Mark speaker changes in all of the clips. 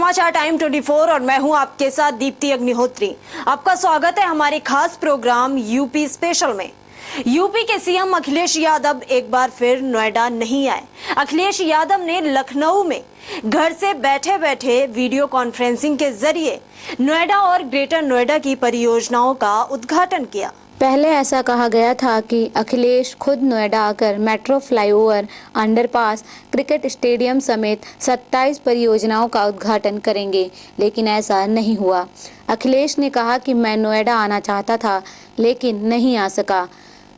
Speaker 1: समाचार टाइम 24 और मैं हूं आपके साथ दीप्ति अग्निहोत्री। आपका स्वागत है हमारे खास प्रोग्राम यूपी स्पेशल में। यूपी के सीएम अखिलेश यादव एक बार फिर नोएडा नहीं आए। अखिलेश यादव ने लखनऊ में घर से बैठे बैठे वीडियो कॉन्फ्रेंसिंग के जरिए नोएडा और ग्रेटर नोएडा की परियोजनाओं का उद्घाटन किया।
Speaker 2: पहले ऐसा कहा गया था कि अखिलेश खुद नोएडा आकर metro flyover, underpass, cricket stadium समेत 27 परियोजनाओं का उद्घाटन करेंगे, लेकिन ऐसा नहीं हुआ। अखिलेश ने कहा कि मैं नोएडा आना चाहता था लेकिन नहीं आ सका,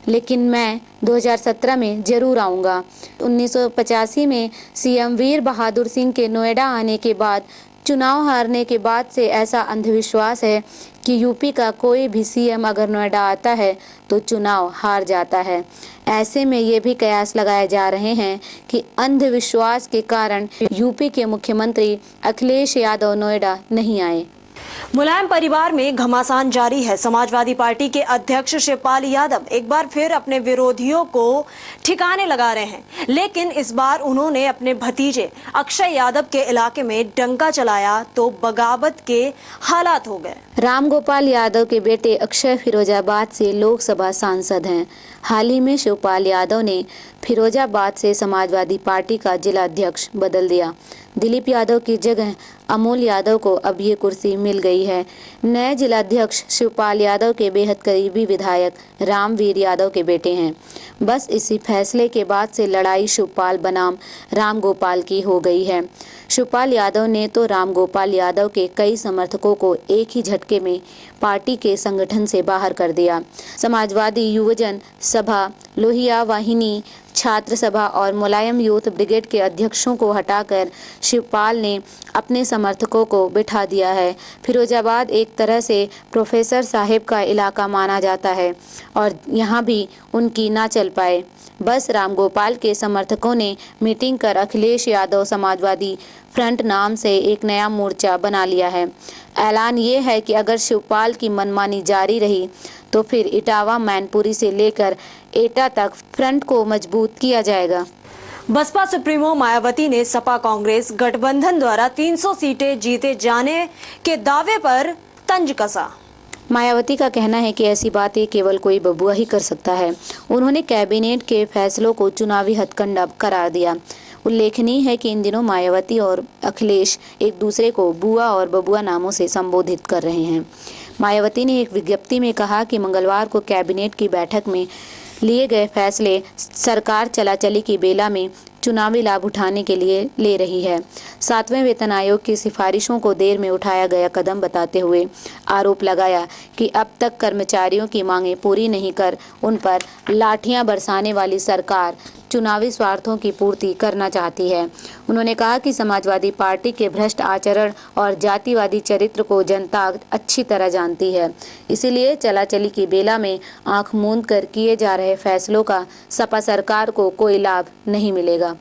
Speaker 2: लेकिन मैं 2017 में जरूर आऊँगा। 1985 में सीएम वीर बहादुर सिंह के नोएडा आने के बाद चुनाव हारने के बाद से ऐसा अंधविश्वास है कि यूपी का कोई भी सीएम अगर नोएडा आता है तो चुनाव हार जाता है। ऐसे में ये भी कयास लगाए जा रहे हैं कि अंधविश्वास के कारण यूपी के मुख्यमंत्री अखिलेश यादव नोएडा नहीं आए।
Speaker 1: मुलायम परिवार में घमासान जारी है। समाजवादी पार्टी के अध्यक्ष शिवपाल यादव एक बार फिर अपने विरोधियों को ठिकाने लगा रहे हैं, लेकिन इस बार उन्होंने अपने भतीजे अक्षय यादव के इलाके में डंका चलाया तो बगावत के हालात हो गए।
Speaker 2: रामगोपाल यादव के बेटे अक्षय फिरोजाबाद से लोकसभा सांसद हैं। हाल ही में शिवपाल यादव ने फिरोजाबाद से समाजवादी पार्टी का जिला अध्यक्ष बदल दिया। दिलीप यादव की जगह अमोल यादव को अब ये कुर्सी मिल गई है। नए जिलाध्यक्ष शिवपाल यादव के बेहद करीबी विधायक रामवीर यादव के बेटे हैं। बस इसी फैसले के बाद से लड़ाई शिवपाल बनाम रामगोपाल की हो गई है। शिवपाल यादव ने तो रामगोपाल यादव के कई समर्थकों को एक ही झटके में पार्टी के संगठन से बाहर कर दिया। समाजवादी युवजन सभा, लोहिया वाहिनी छात्र सभा और मुलायम यूथ ब्रिगेड के अध्यक्षों को हटाकर शिवपाल ने अपने समर्थकों को बिठा दिया है। फिरोजाबाद एक तरह से प्रोफेसर साहब का इलाका माना जाता है और यहाँ भी उनकी ना चल पाए। बस रामगोपाल के समर्थकों ने मीटिंग कर अखिलेश यादव समाजवादी फ्रंट नाम से एक नया मोर्चा बना लिया है। ऐलान ये है कि अगर शिवपाल की मनमानी जारी रही तो फिर इटावा, मैनपुरी से लेकर एटा तक फ्रंट को मजबूत किया जाएगा।
Speaker 1: बसपा सुप्रीमो मायावती ने सपा कांग्रेस गठबंधन द्वारा 300 सीटें जीते जाने के दावे पर तंज कसा।
Speaker 2: मायावती का कहना है कि ऐसी बातें केवल कोई बबुआ ही कर सकता है। उन्होंने कैबिनेट के फैसलों को चुनावी हथकंडा करार दिया। उल्लेखनीय है कि इन दिनों मायावती और अखिलेश एक दूसरे को बुआ और बबुआ नामों से संबोधित कर रहे हैं। मायावती ने एक विज्ञप्ति में कहा कि मंगलवार को कैबिनेट की बैठक में लिए गए फैसले सरकार चलाचली की बेला में चुनावी लाभ उठाने के लिए ले रही है। 7वें वेतन आयोग की सिफारिशों को देर में उठाया गया कदम बताते हुए आरोप लगाया कि अब तक कर्मचारियों की मांगें पूरी नहीं कर उन पर लाठियां बरसाने वाली सरकार चुनावी स्वार्थों की पूर्ति करना चाहती है। उन्होंने कहा कि समाजवादी पार्टी के भ्रष्ट आचरण और जातिवादी चरित्र को जनता अच्छी तरह जानती है, इसीलिए चलाचली की बेला में आंख मूंद कर किए जा रहे फैसलों का सपा सरकार को कोई लाभ नहीं मिलेगा।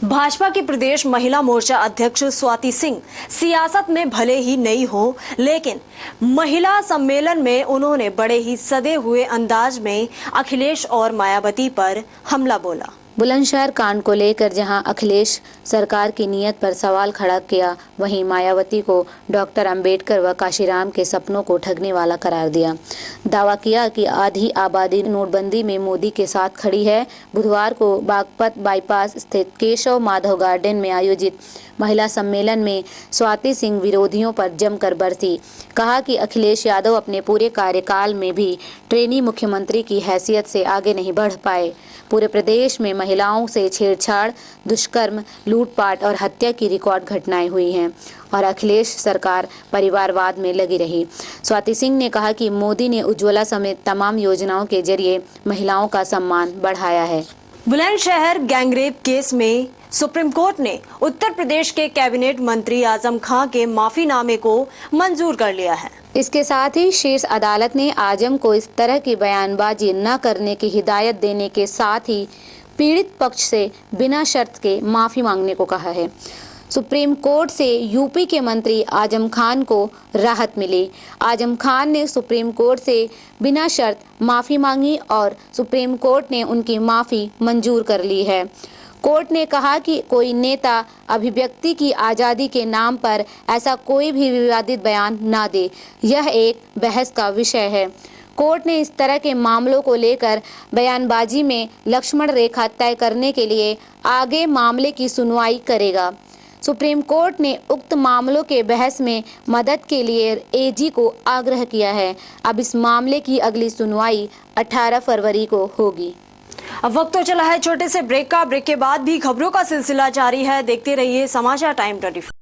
Speaker 1: भाजपा की प्रदेश महिला मोर्चा अध्यक्ष स्वाति सिंह सियासत में भले ही नई हो, लेकिन महिला सम्मेलन में उन्होंने बड़े ही सदे हुए अंदाज में अखिलेश और मायावती पर हमला बोला।
Speaker 2: बुलंदशहर कांड को लेकर जहां अखिलेश सरकार की नीयत पर सवाल खड़ा किया, वहीं मायावती को डॉक्टर अंबेडकर व काशीराम के सपनों को ठगने वाला करार दिया। दावा किया कि आधी आबादी नोटबंदी में मोदी के साथ खड़ी है। बुधवार को बागपत बाईपास स्थित केशव माधव गार्डन में आयोजित महिला सम्मेलन में स्वाति सिंह विरोधियों पर जमकर बरसी। कहा कि अखिलेश यादव अपने पूरे कार्यकाल में भी ट्रेनी मुख्यमंत्री की हैसियत से आगे नहीं बढ़ पाए। पूरे प्रदेश में महिलाओं से छेड़छाड़, दुष्कर्म, लूटपाट और हत्या की रिकॉर्ड घटनाएं हुई हैं और अखिलेश सरकार परिवारवाद में लगी रही। स्वाति सिंह ने कहा कि मोदी ने उज्ज्वला समेत तमाम योजनाओं के जरिए महिलाओं का सम्मान बढ़ाया है।
Speaker 1: बुलंदशहर गैंगरेप केस में सुप्रीम कोर्ट ने उत्तर प्रदेश के कैबिनेट मंत्री आजम खां के माफीनामे को मंजूर कर लिया है।
Speaker 2: इसके साथ ही शीर्ष अदालत ने आजम को इस तरह की बयानबाजी न करने की हिदायत देने के साथ ही पीड़ित पक्ष से बिना शर्त के माफी मांगने को कहा है। सुप्रीम कोर्ट से यूपी के मंत्री आजम खान को राहत मिली। आजम खान ने सुप्रीम कोर्ट से बिना शर्त माफी मांगी और सुप्रीम कोर्ट ने उनकी माफी मंजूर कर ली है। कोर्ट ने कहा कि कोई नेता अभिव्यक्ति की आज़ादी के नाम पर ऐसा कोई भी विवादित बयान ना दे, यह एक बहस का विषय है। कोर्ट ने इस तरह के मामलों को लेकर बयानबाजी में लक्ष्मण रेखा तय करने के लिए आगे मामले की सुनवाई करेगा। सुप्रीम कोर्ट ने उक्त मामलों के बहस में मदद के लिए एजी को आग्रह किया है। अब इस मामले की अगली सुनवाई 18 फरवरी को होगी।
Speaker 1: अब वक्त तो चला है छोटे से ब्रेक का। ब्रेक के बाद भी खबरों का सिलसिला जारी है। देखते रहिए समाचार टाइम 24।